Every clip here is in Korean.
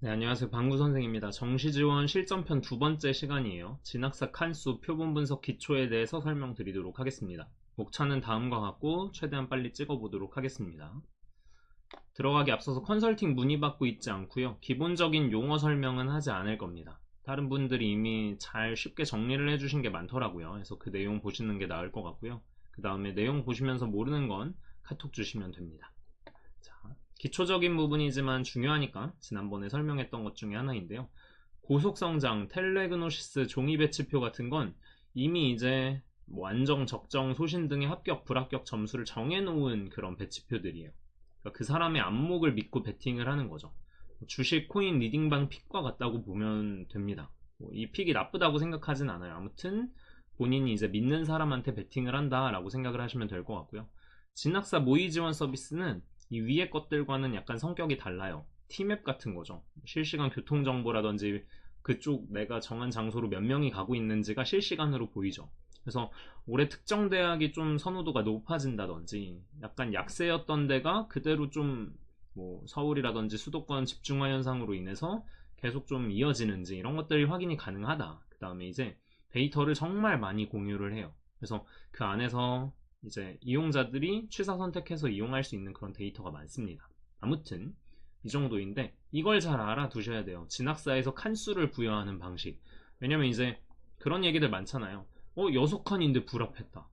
네, 안녕하세요. 방구 선생입니다. 정시지원 실전편 두 번째 시간이에요. 진학사 칸수 표본 분석 기초에 대해서 설명드리도록 하겠습니다. 목차는 다음과 같고 최대한 빨리 찍어보도록 하겠습니다. 들어가기 앞서서 컨설팅 문의받고 있지 않고요. 기본적인 용어 설명은 하지 않을 겁니다. 다른 분들이 이미 잘 쉽게 정리를 해주신 게 많더라고요. 그래서 그 내용 보시는 게 나을 것 같고요. 그 다음에 내용 보시면서 모르는 건 카톡 주시면 됩니다. 자, 기초적인 부분이지만 중요하니까 지난번에 설명했던 것 중에 하나인데요. 고속성장, 텔레그노시스, 종이배치표 같은 건 이미 이제 뭐 안정, 적정, 소신 등의 합격, 불합격 점수를 정해놓은 그런 배치표들이에요. 그러니까 그 사람의 안목을 믿고 베팅을 하는 거죠. 주식, 코인, 리딩방 픽과 같다고 보면 됩니다. 이 픽이 나쁘다고 생각하진 않아요. 아무튼 본인이 이제 믿는 사람한테 베팅을 한다라고 생각을 하시면 될 것 같고요. 진학사 모의 지원 서비스는 이 위의 것들과는 약간 성격이 달라요. 티맵 같은 거죠. 실시간 교통정보라든지 그쪽 내가 정한 장소로 몇 명이 가고 있는지가 실시간으로 보이죠. 그래서 올해 특정 대학이 좀 선호도가 높아진다든지 약간 약세였던 데가 그대로 좀 뭐 서울이라든지 수도권 집중화 현상으로 인해서 계속 좀 이어지는지 이런 것들이 확인이 가능하다. 그 다음에 이제 데이터를 정말 많이 공유를 해요. 그래서 그 안에서 이제 이용자들이 취사 선택해서 이용할 수 있는 그런 데이터가 많습니다. 아무튼 이 정도인데 이걸 잘 알아두셔야 돼요. 진학사에서 칸수를 부여하는 방식. 왜냐면 이제 그런 얘기들 많잖아요. 6칸인데 불합했다.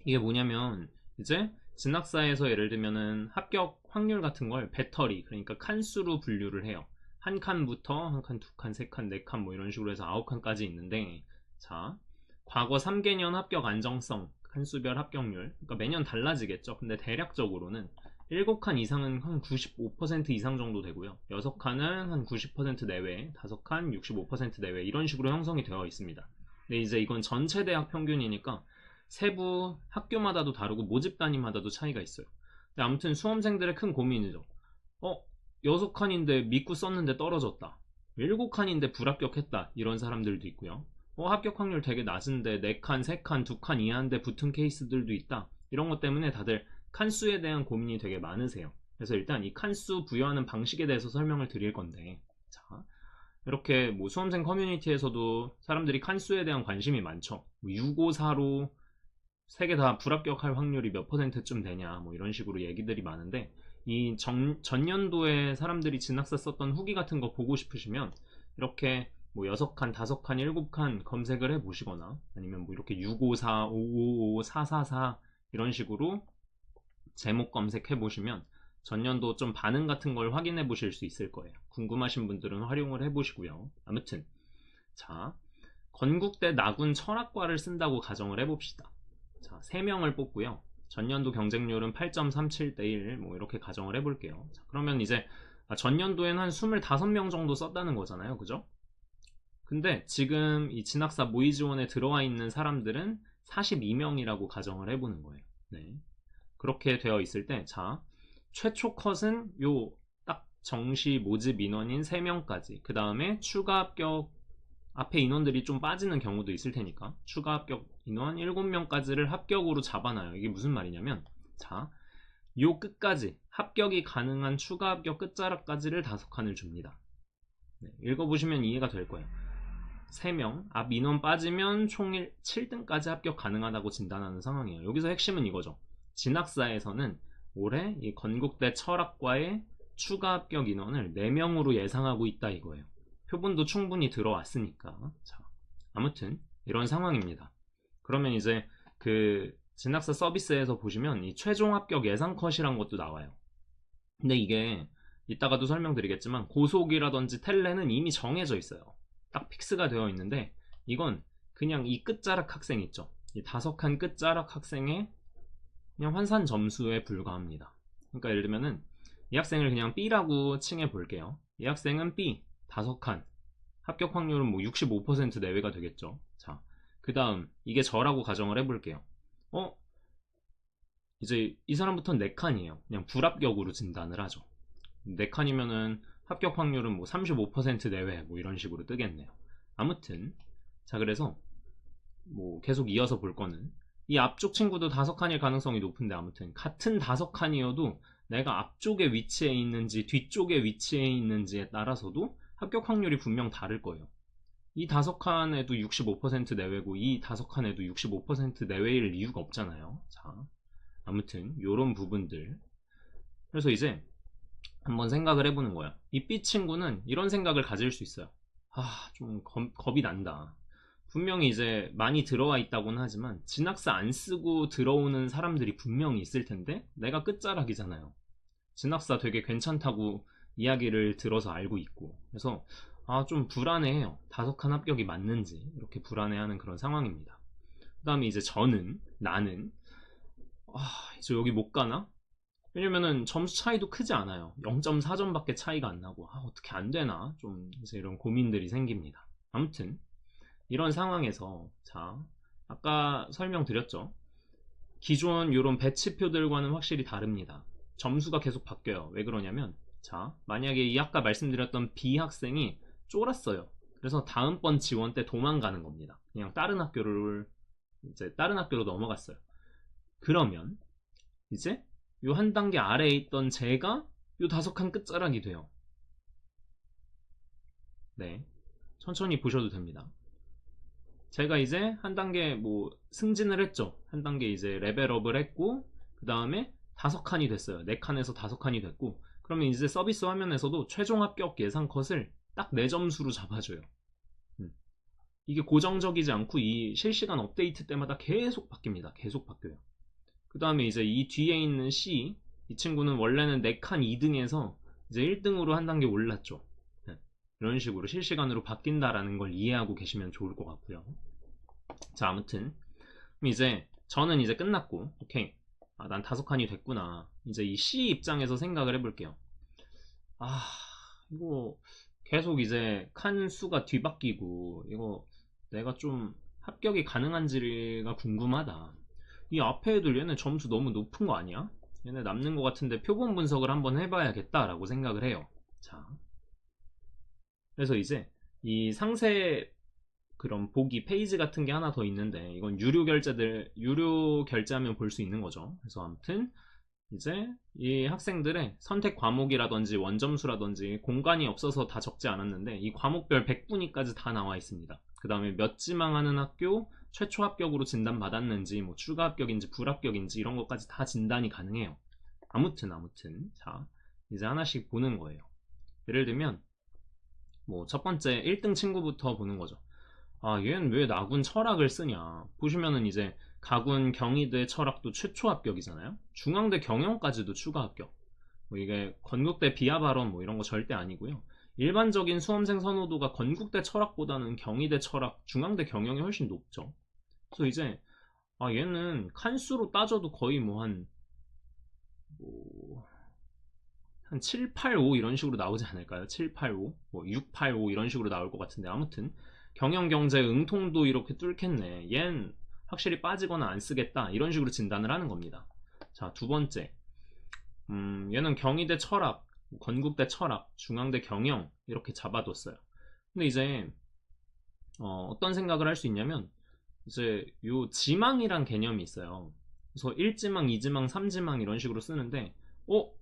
이게 뭐냐면 이제 진학사에서 예를 들면은 합격 확률 같은 걸 배터리, 그러니까 칸수로 분류를 해요. 한 칸부터 한 칸, 두 칸, 세 칸, 네 칸 뭐 이런 식으로 해서 9칸까지 있는데, 자, 과거 3개년 합격 안정성 칸수별 합격률, 그러니까 매년 달라지겠죠. 근데 대략적으로는 7칸 이상은 한 95% 이상 정도 되고요. 6칸은 한 90% 내외, 5칸 65% 내외 이런 식으로 형성이 되어 있습니다. 근데 이제 이건 전체 대학 평균이니까 세부 학교마다도 다르고 모집 단위마다도 차이가 있어요. 근데 아무튼 수험생들의 큰 고민이죠. 6칸인데 믿고 썼는데 떨어졌다. 7칸인데 불합격했다. 이런 사람들도 있고요. 합격 확률 되게 낮은데 4칸, 3칸, 2칸 이하인데 붙은 케이스들도 있다. 이런 것 때문에 다들 칸수에 대한 고민이 되게 많으세요. 그래서 일단 이 칸수 부여하는 방식에 대해서 설명을 드릴 건데, 자, 이렇게 뭐 수험생 커뮤니티에서도 사람들이 칸수에 대한 관심이 많죠. 654로 3개 다 불합격할 확률이 몇 %쯤 되냐 뭐 이런 식으로 얘기들이 많은데, 이 전년도에 사람들이 진학사 썼던 후기 같은 거 보고 싶으시면 이렇게 뭐 6칸, 5칸, 7칸 검색을 해 보시거나 아니면 뭐 이렇게 654, 555, 444 이런 식으로 제목 검색해 보시면 전년도 좀 반응 같은 걸 확인해 보실 수 있을 거예요. 궁금하신 분들은 활용을 해 보시고요. 아무튼 자, 건국대 나군 철학과를 쓴다고 가정을 해봅시다. 자, 3명을 뽑고요. 전년도 경쟁률은 8.37 대 1, 뭐 이렇게 가정을 해볼게요. 자, 그러면 이제 전년도에는 한 25명 정도 썼다는 거잖아요. 그죠? 근데 지금 이 진학사 모의 지원에 들어와 있는 사람들은 42명이라고 가정을 해보는 거예요. 네. 그렇게 되어 있을 때, 자, 최초 컷은 요 딱 정시 모집 인원인 3명까지, 그 다음에 추가 합격 앞에 인원들이 좀 빠지는 경우도 있을 테니까 추가 합격 인원 7명까지를 합격으로 잡아놔요. 이게 무슨 말이냐면, 자, 요 끝까지 합격이 가능한 추가 합격 끝자락까지를 5칸을 줍니다. 네, 읽어보시면 이해가 될 거예요. 3명 앞 인원 빠지면 총 7등까지 합격 가능하다고 진단하는 상황이에요. 여기서 핵심은 이거죠. 진학사에서는 올해 이 건국대 철학과의 추가 합격 인원을 4명으로 예상하고 있다 이거예요. 표본도 충분히 들어왔으니까. 자, 아무튼 이런 상황입니다. 그러면 이제 그 진학사 서비스에서 보시면 이 최종 합격 예상 컷이란 것도 나와요. 근데 이게 이따가도 설명드리겠지만 고속이라든지 텔레는 이미 정해져 있어요. 딱 픽스가 되어 있는데 이건 그냥 이 끝자락 학생 있죠. 이 5칸 끝자락 학생의 그냥 환산 점수에 불과합니다. 그러니까 예를 들면은 이 학생을 그냥 B라고 칭해 볼게요. 이 학생은 B 5칸, 합격 확률은 뭐 65% 내외가 되겠죠. 자, 그 다음 이게 저라고 가정을 해볼게요. 이제 이 사람부터는 4칸이에요. 그냥 불합격으로 진단을 하죠. 4칸이면은 합격 확률은 뭐 35% 내외 뭐 이런 식으로 뜨겠네요. 아무튼 자, 그래서 뭐 계속 이어서 볼 거는 이 앞쪽 친구도 5칸일 가능성이 높은데, 아무튼 같은 5칸이어도 내가 앞쪽에 위치해 있는지 뒤쪽에 위치해 있는지에 따라서도 합격 확률이 분명 다를 거예요. 이 5칸에도 65% 내외고 이 5칸에도 65% 내외일 이유가 없잖아요. 자, 아무튼 요런 부분들. 그래서 이제 한번 생각을 해보는 거야. 이 B 친구는 이런 생각을 가질 수 있어요. 좀 겁이 난다. 분명히 이제 많이 들어와 있다고는 하지만 진학사 안 쓰고 들어오는 사람들이 분명히 있을 텐데 내가 끝자락이잖아요. 진학사 되게 괜찮다고 이야기를 들어서 알고 있고, 그래서 좀 불안해해요. 5칸 합격이 맞는지 이렇게 불안해하는 그런 상황입니다. 그 다음에 이제 나는 이제 여기 못 가나? 왜냐면은 점수 차이도 크지 않아요. 0.4점 밖에 차이가 안 나고 어떻게 안 되나? 좀 이제 이런 고민들이 생깁니다. 아무튼 이런 상황에서, 자, 아까 설명드렸죠. 기존 이런 배치표들과는 확실히 다릅니다. 점수가 계속 바뀌어요. 왜 그러냐면, 자, 만약에 이 아까 말씀드렸던 B 학생이 쫄았어요. 그래서 다음번 지원 때 도망가는 겁니다. 그냥 다른 학교로 넘어갔어요. 그러면 이제 요 한 단계 아래에 있던 제가 요 5칸 끝자락이 돼요. 네, 천천히 보셔도 됩니다. 제가 이제 한 단계 뭐 승진을 했죠. 한 단계 이제 레벨업을 했고, 그 다음에 5칸이 됐어요. 4칸에서 5칸이 됐고, 그러면 이제 서비스 화면에서도 최종 합격 예상 컷을 딱 4점수로 잡아줘요. 이게 고정적이지 않고 이 실시간 업데이트 때마다 계속 바뀝니다. 계속 바뀌어요. 그 다음에 이제 이 뒤에 있는 C, 이 친구는 원래는 4칸 2등에서 이제 1등으로 한 단계 올랐죠. 이런 식으로 실시간으로 바뀐다라는 걸 이해하고 계시면 좋을 것 같고요. 자, 아무튼 이제 저는 이제 끝났고, 오케이, 난 5칸이 됐구나. 이제 이 C 입장에서 생각을 해볼게요. 이거 계속 이제 칸 수가 뒤바뀌고, 이거 내가 좀 합격이 가능한지가 궁금하다. 이 앞에 애들 얘네 점수 너무 높은 거 아니야? 얘네 남는 것 같은데 표본 분석을 한번 해봐야겠다라고 생각을 해요. 자, 그래서 이제 이 상세 그런 보기 페이지 같은 게 하나 더 있는데, 이건 유료 결제하면 볼 수 있는 거죠. 그래서 아무튼 이제 이 학생들의 선택 과목이라든지 원점수라든지 공간이 없어서 다 적지 않았는데, 이 과목별 100분위까지 다 나와 있습니다. 그 다음에 몇 지망하는 학교 최초 합격으로 진단받았는지, 뭐 추가 합격인지 불합격인지 이런 것까지 다 진단이 가능해요. 아무튼 자, 이제 하나씩 보는 거예요. 예를 들면 뭐 첫 번째 1등 친구부터 보는 거죠. 얘는 왜 나군 철학을 쓰냐. 보시면은 이제 가군 경희대 철학도 최초 합격이잖아요. 중앙대 경영까지도 추가 합격. 뭐 이게 건국대 비하 발언 뭐 이런 거 절대 아니고요. 일반적인 수험생 선호도가 건국대 철학보다는 경희대 철학, 중앙대 경영이 훨씬 높죠. 그래서 이제 얘는 칸수로 따져도 거의 한 7, 8, 5 이런 식으로 나오지 않을까요? 7, 8, 5, 6, 8, 5 이런 식으로 나올 것 같은데, 아무튼 경영경제 응통도 이렇게 뚫겠네. 얜 확실히 빠지거나 안 쓰겠다. 이런 식으로 진단을 하는 겁니다. 자, 두 번째, 얘는 경희대 철학, 건국대 철학, 중앙대 경영 이렇게 잡아뒀어요. 근데 이제 어떤 생각을 할 수 있냐면, 이제 요 지망이란 개념이 있어요. 그래서 1지망, 2지망, 3지망 이런 식으로 쓰는데,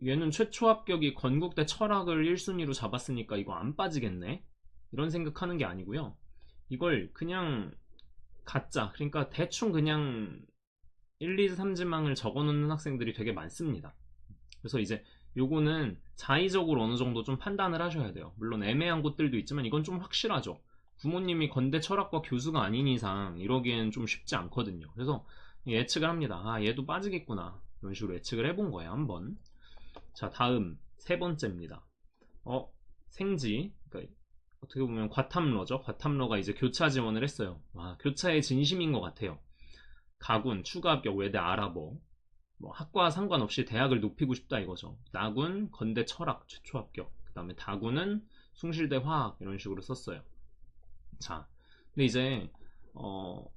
얘는 최초 합격이 건국대 철학을 1순위로 잡았으니까 이거 안 빠지겠네? 이런 생각하는 게 아니고요. 이걸 그냥 가짜, 그러니까 대충 그냥 1, 2, 3지망을 적어놓는 학생들이 되게 많습니다. 그래서 이제 요거는 자의적으로 어느 정도 좀 판단을 하셔야 돼요. 물론 애매한 곳들도 있지만 이건 좀 확실하죠. 부모님이 건대 철학과 교수가 아닌 이상 이러기엔 좀 쉽지 않거든요. 그래서 예측을 합니다. 얘도 빠지겠구나. 이런 식으로 예측을 해본 거예요, 한번. 자, 다음 세 번째입니다. 생지, 그러니까 어떻게 보면 과탐러죠. 과탐러가 이제 교차 지원을 했어요. 교차의 진심인 것 같아요. 가군, 추가 합격, 외대 알아보, 뭐 학과 상관없이 대학을 높이고 싶다 이거죠. 나군, 건대 철학 최초 합격, 그 다음에 다군은 숭실대 화학 이런 식으로 썼어요. 자, 근데 이제 뭐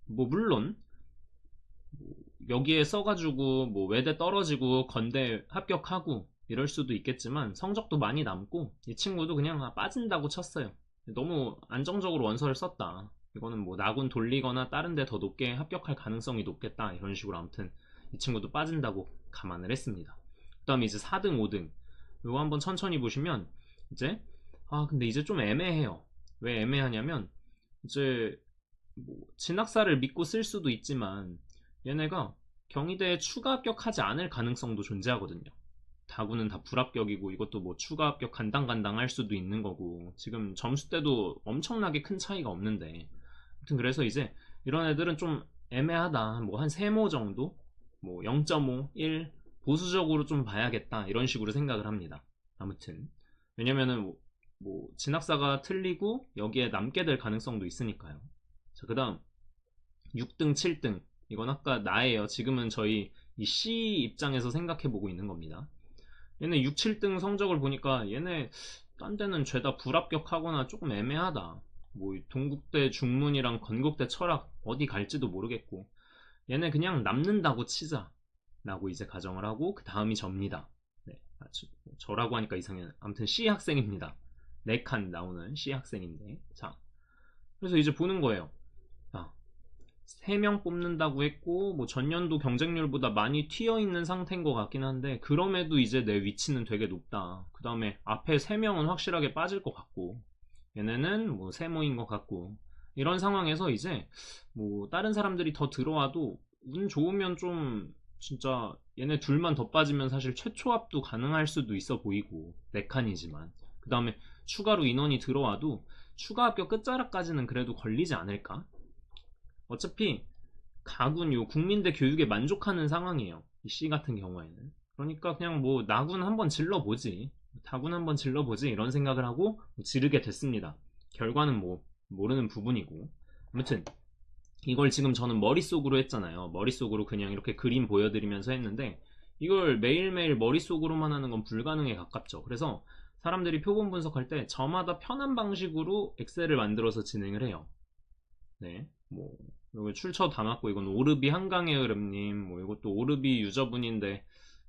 물론 여기에 써가지고 뭐 외대 떨어지고 건대 합격하고 이럴 수도 있겠지만 성적도 많이 남고, 이 친구도 그냥 빠진다고 쳤어요. 너무 안정적으로 원서를 썼다. 이거는 뭐 나군 돌리거나 다른 데 더 높게 합격할 가능성이 높겠다 이런 식으로 아무튼 이 친구도 빠진다고 감안을 했습니다. 그 다음에 이제 4등, 5등. 이거 한번 천천히 보시면 이제 근데 이제 좀 애매해요. 왜 애매하냐면 이제 뭐 진학사를 믿고 쓸 수도 있지만 얘네가 경희대에 추가 합격하지 않을 가능성도 존재하거든요. 다구는 다 불합격이고 이것도 뭐 추가 합격 간당간당 할 수도 있는 거고 지금 점수대도 엄청나게 큰 차이가 없는데 아무튼 그래서 이제 이런 애들은 좀 애매하다. 뭐 한 3모 정도? 뭐 0.5, 1 보수적으로 좀 봐야겠다 이런 식으로 생각을 합니다. 아무튼 왜냐면은 뭐 진학사가 틀리고 여기에 남게 될 가능성도 있으니까요. 자, 그 다음 6등, 7등 이건 아까 나예요. 지금은 저희 이 C 입장에서 생각해보고 있는 겁니다. 얘네 6, 7등 성적을 보니까 얘네 딴 데는 죄다 불합격하거나 조금 애매하다. 뭐 동국대 중문이랑 건국대 철학 어디 갈지도 모르겠고 얘네 그냥 남는다고 치자 라고 이제 가정을 하고 그 다음이 접니다. 네, 저라고 하니까 이상해. 아무튼 C 학생입니다. 4칸 나오는 C 학생인데 자 그래서 이제 보는 거예요. 3명 뽑는다고 했고 뭐 전년도 경쟁률보다 많이 튀어있는 상태인 것 같긴 한데 그럼에도 이제 내 위치는 되게 높다. 그 다음에 앞에 3명은 확실하게 빠질 것 같고 얘네는 뭐 세모인 것 같고 이런 상황에서 이제 뭐 다른 사람들이 더 들어와도 운 좋으면 좀 진짜 얘네 둘만 더 빠지면 사실 최초 합도 가능할 수도 있어 보이고 4칸이지만 그 다음에 추가로 인원이 들어와도 추가 합격 끝자락까지는 그래도 걸리지 않을까? 어차피 가군 요 국민대 교육에 만족하는 상황이에요. 이 C 같은 경우에는. 그러니까 그냥 뭐 나군 한번 질러보지, 다군 한번 질러보지 이런 생각을 하고 지르게 됐습니다. 결과는 뭐 모르는 부분이고. 아무튼 이걸 지금 저는 머릿속으로 했잖아요. 머릿속으로 그냥 이렇게 그림 보여드리면서 했는데 이걸 매일매일 머릿속으로만 하는 건 불가능에 가깝죠. 그래서 사람들이 표본 분석할 때 저마다 편한 방식으로 엑셀을 만들어서 진행을 해요. 네, 뭐 이거 출처 다 맞고 이건 오르비 한강의 흐름님 뭐 이것도 오르비 유저분인데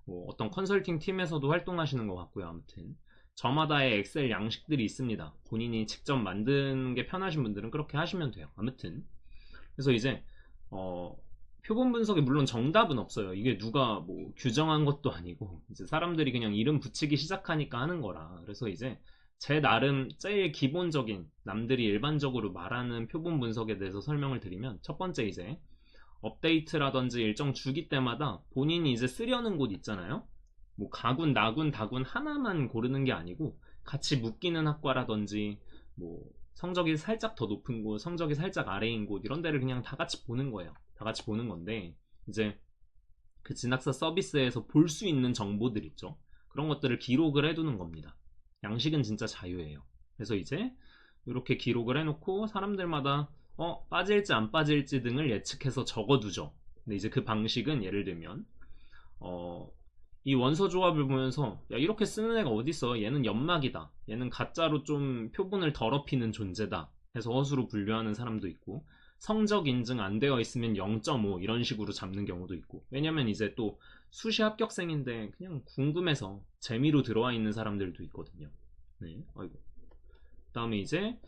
뭐 어떤 컨설팅 팀에서도 활동하시는 것 같고요. 아무튼 저마다의 엑셀 양식들이 있습니다. 본인이 직접 만드는 게 편하신 분들은 그렇게 하시면 돼요. 아무튼 그래서 이제 표본 분석에 물론 정답은 없어요. 이게 누가 뭐 규정한 것도 아니고 이제 사람들이 그냥 이름 붙이기 시작하니까 하는 거라. 그래서 이제 제 나름 제일 기본적인 남들이 일반적으로 말하는 표본 분석에 대해서 설명을 드리면 첫 번째 이제 업데이트라든지 일정 주기 때마다 본인이 이제 쓰려는 곳 있잖아요. 뭐 가군, 나군, 다군 하나만 고르는 게 아니고 같이 묶이는 학과라든지 뭐 성적이 살짝 더 높은 곳, 성적이 살짝 아래인 곳 이런 데를 그냥 다 같이 보는 거예요. 다 같이 보는 건데 이제 그 진학사 서비스에서 볼 수 있는 정보들 있죠. 그런 것들을 기록을 해두는 겁니다. 양식은 진짜 자유예요. 그래서 이제 이렇게 기록을 해놓고 사람들마다 빠질지 안 빠질지 등을 예측해서 적어두죠. 근데 이제 그 방식은 예를 들면 이 원서 조합을 보면서 야 이렇게 쓰는 애가 어딨어, 얘는 연막이다, 얘는 가짜로 좀 표본을 더럽히는 존재다 해서 허수로 분류하는 사람도 있고 성적 인증 안 되어 있으면 0.5 이런 식으로 잡는 경우도 있고 왜냐면 이제 또 수시 합격생인데 그냥 궁금해서 재미로 들어와 있는 사람들도 있거든요. 네, 아이고. 그다음에 이제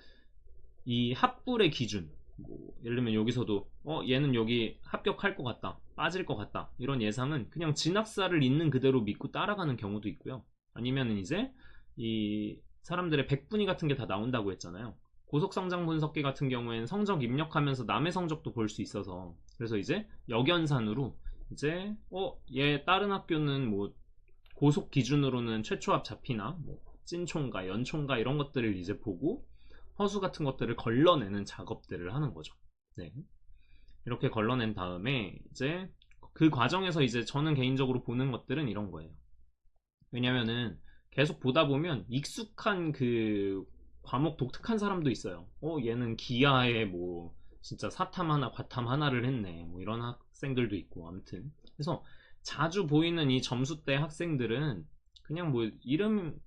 이 합불의 기준 뭐 예를 들면 여기서도 얘는 여기 합격할 것 같다, 빠질 것 같다 이런 예상은 그냥 진학사를 있는 그대로 믿고 따라가는 경우도 있고요. 아니면은 이제 이 사람들의 백분위 같은 게 다 나온다고 했잖아요. 고속성장 분석기 같은 경우에는 성적 입력하면서 남의 성적도 볼 수 있어서 그래서 이제 역연산으로 이제 얘 다른 학교는 뭐 고속 기준으로는 최초합 잡히나 뭐 찐총가, 연총가 이런 것들을 이제 보고 허수 같은 것들을 걸러내는 작업들을 하는 거죠. 네. 이렇게 걸러낸 다음에 이제 그 과정에서 이제 저는 개인적으로 보는 것들은 이런 거예요. 왜냐면은 계속 보다 보면 익숙한 그 과목 독특한 사람도 있어요. 얘는 기하에 뭐 진짜 사탐 하나 과탐 하나를 했네 뭐 이런 학생들도 있고 아무튼 그래서 자주 보이는 이 점수대 학생들은 그냥 뭐 이름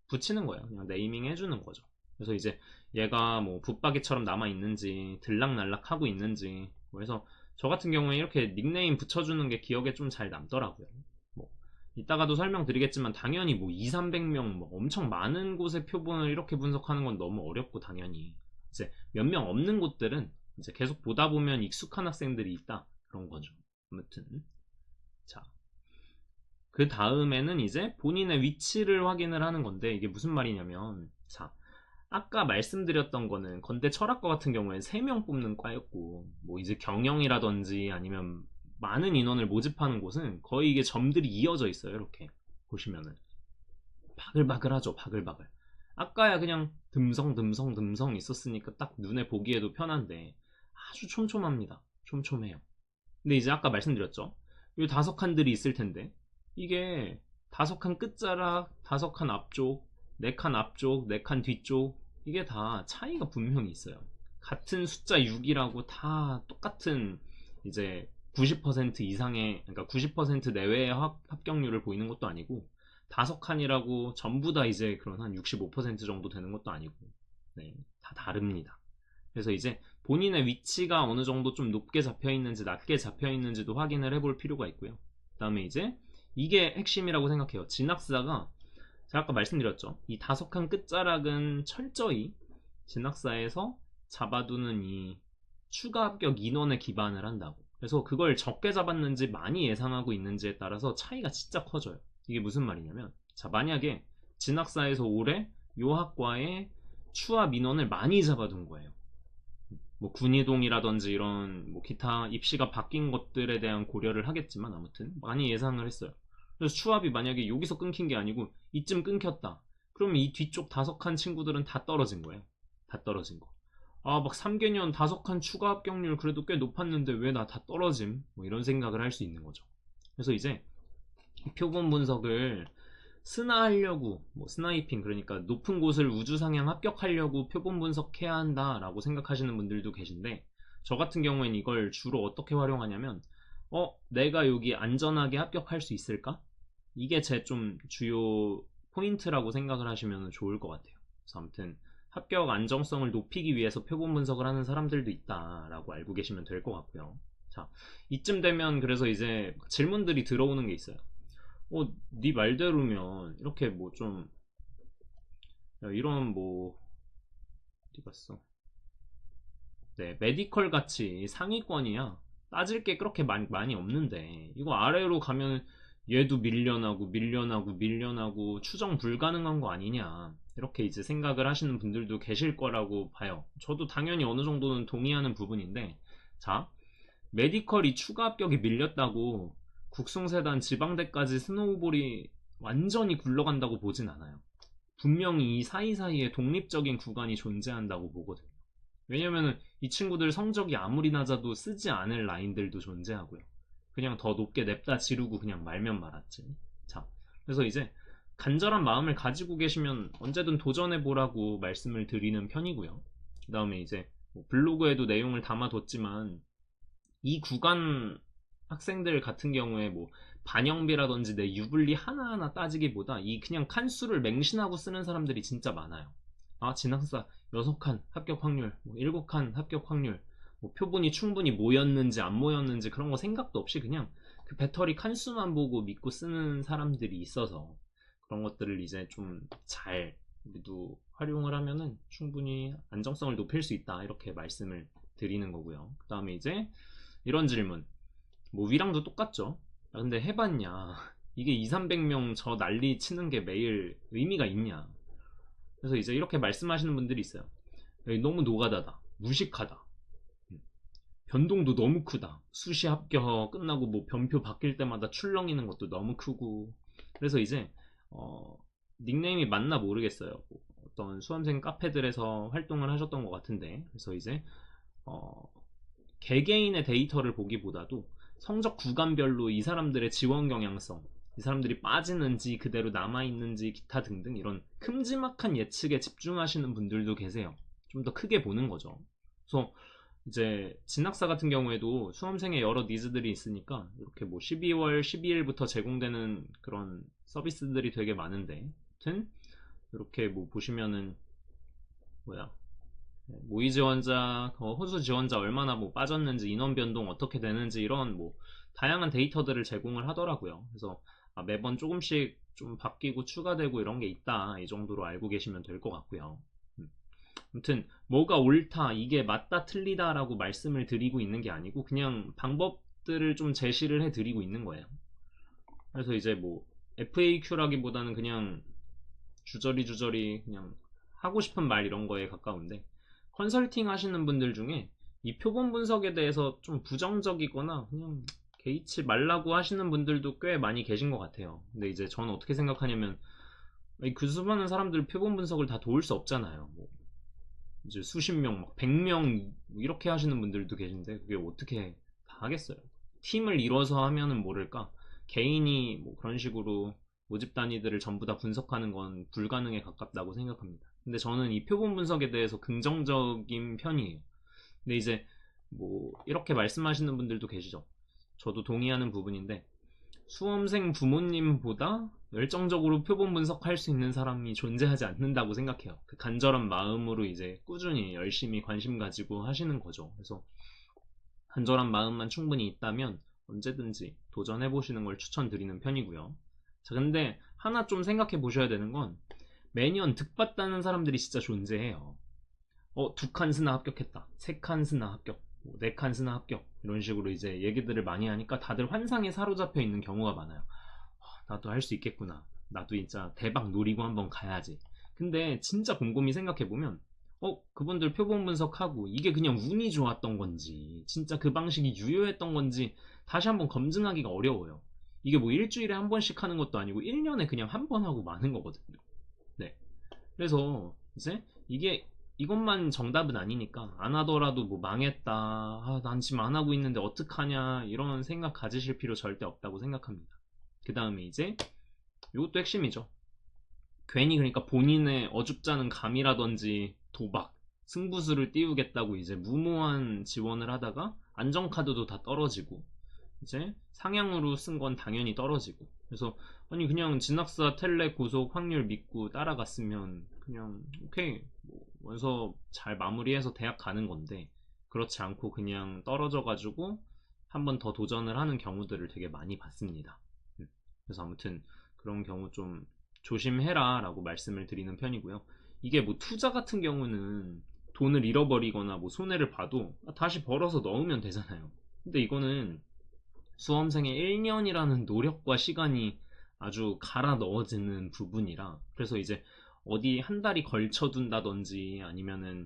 붙이는 거예요. 그냥 네이밍 해주는 거죠. 그래서 이제 얘가 뭐 붙박이처럼 남아있는지 들락날락 하고 있는지 그래서 저 같은 경우에 이렇게 닉네임 붙여주는 게 기억에 좀 잘 남더라고요. 뭐 이따가도 설명드리겠지만 당연히 뭐 2, 300명 뭐 엄청 많은 곳의 표본을 이렇게 분석하는 건 너무 어렵고 당연히 이제 몇 명 없는 곳들은 이제 계속 보다 보면 익숙한 학생들이 있다 그런 거죠. 아무튼 자 그 다음에는 이제 본인의 위치를 확인을 하는 건데, 이게 무슨 말이냐면, 자, 아까 말씀드렸던 거는 건대 철학과 같은 경우에 3명 뽑는 과였고, 뭐 이제 경영이라든지 아니면 많은 인원을 모집하는 곳은 거의 이게 점들이 이어져 있어요. 이렇게 보시면은 바글바글하죠. 바글바글. 아까야 그냥 듬성 있었으니까 딱 눈에 보기에도 편한데 아주 촘촘합니다. 촘촘해요. 근데 이제 아까 말씀드렸죠. 이 5칸들이 있을 텐데 이게 5칸 끝자락, 5칸 앞쪽, 4칸 앞쪽, 4칸 뒤쪽, 이게 다 차이가 분명히 있어요. 같은 숫자 6이라고 다 똑같은 이제 90% 이상의, 그러니까 90% 내외의 합격률을 보이는 것도 아니고, 5칸이라고 전부 다 이제 그런 한 65% 정도 되는 것도 아니고, 네, 다 다릅니다. 그래서 이제 본인의 위치가 어느 정도 좀 높게 잡혀 있는지 낮게 잡혀 있는지도 확인을 해볼 필요가 있고요. 그 다음에 이제 이게 핵심이라고 생각해요. 진학사가 제가 아까 말씀드렸죠. 이 5칸 끝자락은 철저히 진학사에서 잡아두는 이 추가 합격 인원에 기반을 한다고. 그래서 그걸 적게 잡았는지 많이 예상하고 있는지에 따라서 차이가 진짜 커져요. 이게 무슨 말이냐면, 자, 만약에 진학사에서 올해 요 학과에 추합 인원을 많이 잡아둔 거예요. 뭐 군이동이라든지 이런 뭐 기타 입시가 바뀐 것들에 대한 고려를 하겠지만 아무튼 많이 예상을 했어요. 그래서 추합이 만약에 여기서 끊긴 게 아니고 이쯤 끊겼다. 그러면 이 뒤쪽 5칸 친구들은 다 떨어진 거예요. 다 떨어진 거. 아, 막 3개년 5칸 추가 합격률 그래도 꽤 높았는데 왜 나 다 떨어짐? 뭐 이런 생각을 할 수 있는 거죠. 그래서 이제 표본 분석을 스나하려고, 뭐 스나이핑, 그러니까 높은 곳을 우주상향 합격하려고 표본 분석해야 한다라고 생각하시는 분들도 계신데, 저 같은 경우엔 이걸 주로 어떻게 활용하냐면, 내가 여기 안전하게 합격할 수 있을까? 이게 제 좀 주요 포인트라고 생각을 하시면 좋을 것 같아요. 그래서 아무튼 합격 안정성을 높이기 위해서 표본 분석을 하는 사람들도 있다라고 알고 계시면 될 것 같고요. 자, 이쯤 되면 그래서 이제 질문들이 들어오는 게 있어요. 네 말대로면 이렇게 뭐 좀 이런 뭐 어디 갔어? 네, 메디컬 같이 상위권이야. 따질 게 그렇게 많이 없는데 이거 아래로 가면 얘도 밀려나고 추정 불가능한 거 아니냐, 이렇게 이제 생각을 하시는 분들도 계실 거라고 봐요. 저도 당연히 어느 정도는 동의하는 부분인데, 자, 메디컬이 추가 합격이 밀렸다고 국승세단 지방대까지 스노우볼이 완전히 굴러간다고 보진 않아요. 분명히 이 사이사이에 독립적인 구간이 존재한다고 보거든요. 왜냐면은 이 친구들 성적이 아무리 낮아도 쓰지 않을 라인들도 존재하고요. 그냥 더 높게 냅다 지르고 그냥 말면 말았지. 자, 그래서 이제 간절한 마음을 가지고 계시면 언제든 도전해보라고 말씀을 드리는 편이고요. 그 다음에 이제 뭐 블로그에도 내용을 담아뒀지만, 이 구간 학생들 같은 경우에 뭐 반영비라든지 내 유불리 하나하나 따지기보다 이 그냥 칸수를 맹신하고 쓰는 사람들이 진짜 많아요. 아, 진학사 6칸 합격 확률, 뭐 7칸 합격 확률, 뭐 표본이 충분히 모였는지 안 모였는지 그런 거 생각도 없이 그냥 그 배터리 칸수만 보고 믿고 쓰는 사람들이 있어서, 그런 것들을 이제 좀 잘 우리도 활용을 하면은 충분히 안정성을 높일 수 있다, 이렇게 말씀을 드리는 거고요. 그 다음에 이제 이런 질문, 뭐 위랑도 똑같죠. 근데 해봤냐, 이게 2,300명 저 난리 치는 게 매일 의미가 있냐. 그래서 이제 이렇게 말씀하시는 분들이 있어요. 너무 노가다다, 무식하다, 변동도 너무 크다, 수시 합격 끝나고 뭐 변표 바뀔 때마다 출렁이는 것도 너무 크고. 그래서 이제 닉네임이 맞나 모르겠어요. 뭐 어떤 수험생 카페들에서 활동을 하셨던 것 같은데, 그래서 이제 개개인의 데이터를 보기보다도 성적 구간별로 이 사람들의 지원 경향성, 이 사람들이 빠지는지 그대로 남아있는지 기타 등등 이런 큼지막한 예측에 집중하시는 분들도 계세요. 좀 더 크게 보는 거죠. 그래서 이제 진학사 같은 경우에도 수험생의 여러 니즈들이 있으니까 이렇게 뭐 12월 12일부터 제공되는 그런 서비스들이 되게 많은데, 아무튼 이렇게 뭐 보시면은 뭐야, 모의 지원자, 호수 지원자 얼마나 뭐 빠졌는지, 인원 변동 어떻게 되는지, 이런 뭐 다양한 데이터들을 제공을 하더라고요. 그래서 매번 조금씩 좀 바뀌고 추가되고 이런 게 있다, 이 정도로 알고 계시면 될 것 같고요. 아무튼 뭐가 옳다, 이게 맞다 틀리다 라고 말씀을 드리고 있는 게 아니고 그냥 방법들을 좀 제시를 해 드리고 있는 거예요. 그래서 이제 뭐 FAQ라기보다는 그냥 주저리 그냥 하고 싶은 말 이런 거에 가까운데, 컨설팅 하시는 분들 중에 이 표본 분석에 대해서 좀 부정적이거나 그냥 개의치 말라고 하시는 분들도 꽤 많이 계신 것 같아요. 근데 이제 저는 어떻게 생각하냐면, 그 수많은 사람들 표본 분석을 다 도울 수 없잖아요. 뭐 이제 수십 명, 막 100명 이렇게 하시는 분들도 계신데 그게 어떻게 다 하겠어요. 팀을 이뤄서 하면은 모를까, 개인이 뭐 그런 식으로 모집 단위들을 전부 다 분석하는 건 불가능에 가깝다고 생각합니다. 근데 저는 이 표본 분석에 대해서 긍정적인 편이에요. 근데 이제 뭐 이렇게 말씀하시는 분들도 계시죠. 저도 동의하는 부분인데, 수험생 부모님보다 열정적으로 표본 분석할 수 있는 사람이 존재하지 않는다고 생각해요. 그 간절한 마음으로 이제 꾸준히 열심히 관심 가지고 하시는 거죠. 그래서 간절한 마음만 충분히 있다면 언제든지 도전해 보시는 걸 추천드리는 편이고요. 자, 근데 하나 좀 생각해 보셔야 되는 건, 매년 득봤다는 사람들이 진짜 존재해요. 2칸 스나 합격했다, 3칸 스나 합격, 4칸 스나 합격, 이런 식으로 이제 얘기들을 많이 하니까 다들 환상에 사로잡혀 있는 경우가 많아요. 나도 할 수 있겠구나, 나도 진짜 대박 노리고 한번 가야지. 근데 진짜 곰곰이 생각해보면, 그분들 표본 분석하고 이게 그냥 운이 좋았던 건지 진짜 그 방식이 유효했던 건지 다시 한번 검증하기가 어려워요. 이게 뭐 일주일에 한 번씩 하는 것도 아니고 1년에 그냥 한 번 하고 마는 거거든요. 네. 그래서 이제 이게 이것만 정답은 아니니까, 안 하더라도 뭐 망했다, 난 지금 안 하고 있는데 어떡하냐, 이런 생각 가지실 필요 절대 없다고 생각합니다. 그 다음에 이제 이것도 핵심이죠. 괜히 그러니까 본인의 어줍잖은 감이라든지 도박, 승부수를 띄우겠다고 이제 무모한 지원을 하다가 안정카드도 다 떨어지고 이제 상향으로 쓴 건 당연히 떨어지고, 그래서 아니 그냥 진학사 텔레 고속 확률 믿고 따라갔으면 그냥 오케이 뭐 원서 잘 마무리해서 대학 가는 건데, 그렇지 않고 그냥 떨어져 가지고 한 번 더 도전을 하는 경우들을 되게 많이 봤습니다. 그래서 아무튼 그런 경우 좀 조심해라 라고 말씀을 드리는 편이고요. 이게 뭐 투자 같은 경우는 돈을 잃어버리거나 뭐 손해를 봐도 다시 벌어서 넣으면 되잖아요. 근데 이거는 수험생의 1년이라는 노력과 시간이 아주 갈아 넣어지는 부분이라, 그래서 이제 어디 한 달이 걸쳐 둔다든지 아니면은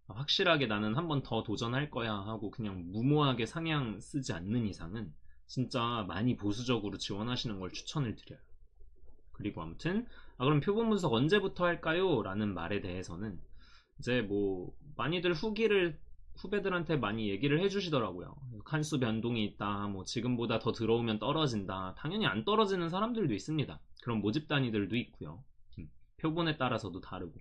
확실하게 나는 한 번 더 도전할 거야 하고 그냥 무모하게 상향 쓰지 않는 이상은 진짜 많이 보수적으로 지원하시는 걸 추천을 드려요. 그리고 아무튼 그럼 표본 분석 언제부터 할까요? 라는 말에 대해서는 이제 뭐 많이들 후배들한테 많이 얘기를 해주시더라고요. 칸수 변동이 있다, 뭐 지금보다 더 들어오면 떨어진다. 당연히 안 떨어지는 사람들도 있습니다. 그런 모집 단위들도 있고요. 표본에 따라서도 다르고,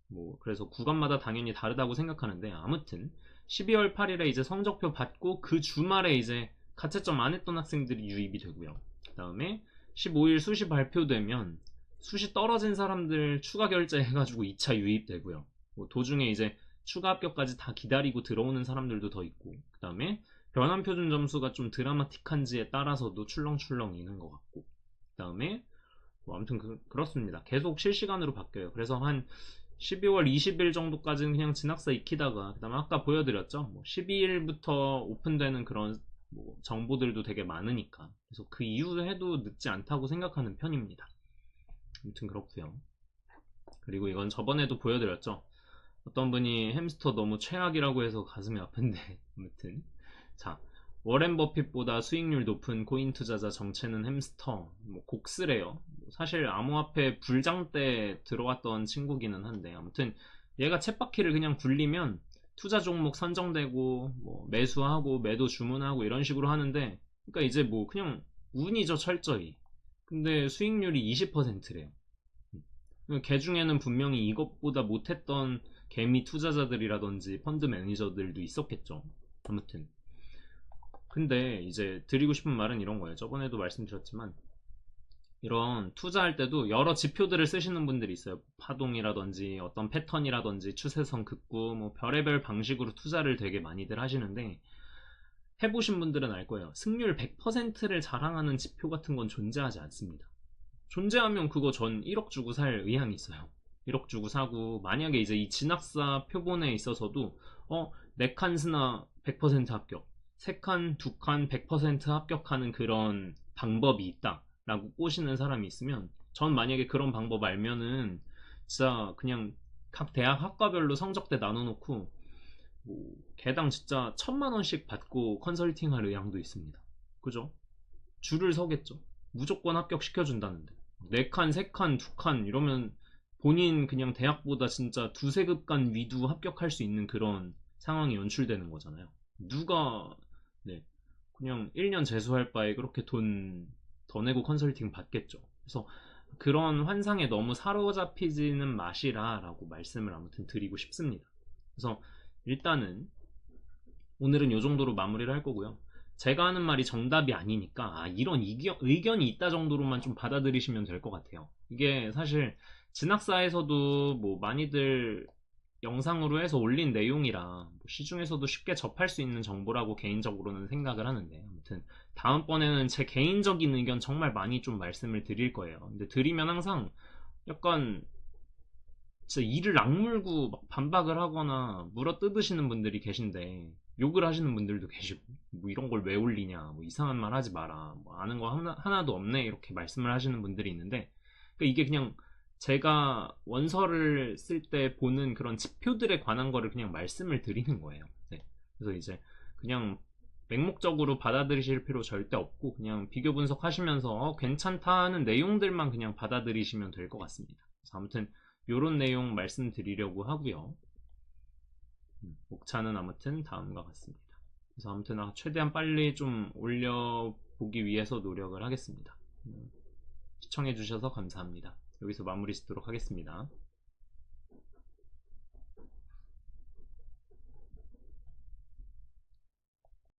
뭐 그래서 구간마다 당연히 다르다고 생각하는데, 아무튼 12월 8일에 이제 성적표 받고 그 주말에 이제 가채점 안 했던 학생들이 유입이 되고요. 그 다음에 15일 수시 발표되면 수시 떨어진 사람들 추가 결제 해가지고 2차 유입되고요. 뭐 도중에 이제 추가 합격까지 다 기다리고 들어오는 사람들도 더 있고, 그 다음에 변환 표준 점수가 좀 드라마틱한지에 따라서도 출렁출렁 이는 것 같고, 그 다음에 뭐 아무튼 그렇습니다. 계속 실시간으로 바뀌어요. 그래서 한 12월 20일 정도까지는 그냥 진학사 익히다가, 그 다음에 아까 보여드렸죠, 뭐 12일부터 오픈되는 그런 뭐 정보들도 되게 많으니까, 그래서 그 이후에 해도 늦지 않다고 생각하는 편입니다. 아무튼 그렇고요. 그리고 이건 저번에도 보여드렸죠. 어떤 분이 햄스터 너무 최악이라고 해서 가슴이 아픈데 아무튼, 자, 워렌 버핏보다 수익률 높은 코인 투자자 정체는 햄스터, 뭐 곡스래요. 사실 암호화폐 불장 때 들어왔던 친구기는 한데, 아무튼 얘가 챗바퀴를 그냥 굴리면 투자 종목 선정되고 뭐 매수하고 매도 주문하고 이런 식으로 하는데, 그러니까 이제 뭐 그냥 운이죠, 철저히. 근데 수익률이 20%래요. 걔 중에는 분명히 이것보다 못했던 개미 투자자들이라든지 펀드 매니저들도 있었겠죠. 아무튼 근데 이제 드리고 싶은 말은 이런 거예요. 저번에도 말씀드렸지만 이런 투자할 때도 여러 지표들을 쓰시는 분들이 있어요. 파동이라든지 어떤 패턴이라든지 추세선 급구, 뭐 별의별 방식으로 투자를 되게 많이들 하시는데, 해보신 분들은 알 거예요. 승률 100%를 자랑하는 지표 같은 건 존재하지 않습니다. 존재하면 그거 전 1억 주고 살 의향이 있어요. 1억 주고 사고, 만약에 이제 이 진학사 표본에 있어서도 4칸 스나 100% 합격, 3칸, 2칸 100% 합격하는 그런 방법이 있다. 라고 꼬시는 사람이 있으면, 전 만약에 그런 방법 알면은 진짜 그냥 각 대학 학과별로 성적대 나눠놓고 뭐 개당 진짜 1,000만 원씩 받고 컨설팅 할 의향도 있습니다. 그죠? 줄을 서겠죠. 무조건 합격시켜준다는데 4칸, 3칸, 2칸 이러면 본인 그냥 대학보다 진짜 두세 급간 위도 합격할 수 있는 그런 상황이 연출되는 거잖아요. 누가 네, 그냥 1년 재수할 바에 그렇게 돈 더 내고 컨설팅 받겠죠. 그래서 그런 환상에 너무 사로잡히지는 마시라 라고 말씀을 아무튼 드리고 싶습니다. 그래서 일단은 오늘은 이 정도로 마무리를 할 거고요. 제가 하는 말이 정답이 아니니까 이런 의견이 있다 정도로만 좀 받아들이시면 될 것 같아요. 이게 사실 진학사에서도 뭐 많이들 영상으로 해서 올린 내용이라 뭐 시중에서도 쉽게 접할 수 있는 정보라고 개인적으로는 생각을 하는데, 아무튼 다음번에는 제 개인적인 의견 정말 많이 좀 말씀을 드릴 거예요. 근데 드리면 항상 약간 진짜 이를 악물고 막 반박을 하거나 물어 뜯으시는 분들이 계신데, 욕을 하시는 분들도 계시고, 뭐 이런 걸 왜 올리냐, 뭐 이상한 말 하지 마라, 뭐 아는 거 하나도 없네, 이렇게 말씀을 하시는 분들이 있는데, 그러니까 이게 그냥 제가 원서를 쓸 때 보는 그런 지표들에 관한 거를 그냥 말씀을 드리는 거예요. 네. 그래서 이제 그냥 맹목적으로 받아들이실 필요 절대 없고, 그냥 비교 분석하시면서 괜찮다 하는 내용들만 그냥 받아들이시면 될 것 같습니다. 그래서 아무튼 요런 내용 말씀드리려고 하고요. 목차는 아무튼 다음과 같습니다. 그래서 아무튼 최대한 빨리 좀 올려보기 위해서 노력을 하겠습니다. 시청해주셔서 감사합니다. 여기서 마무리 짓도록 하겠습니다.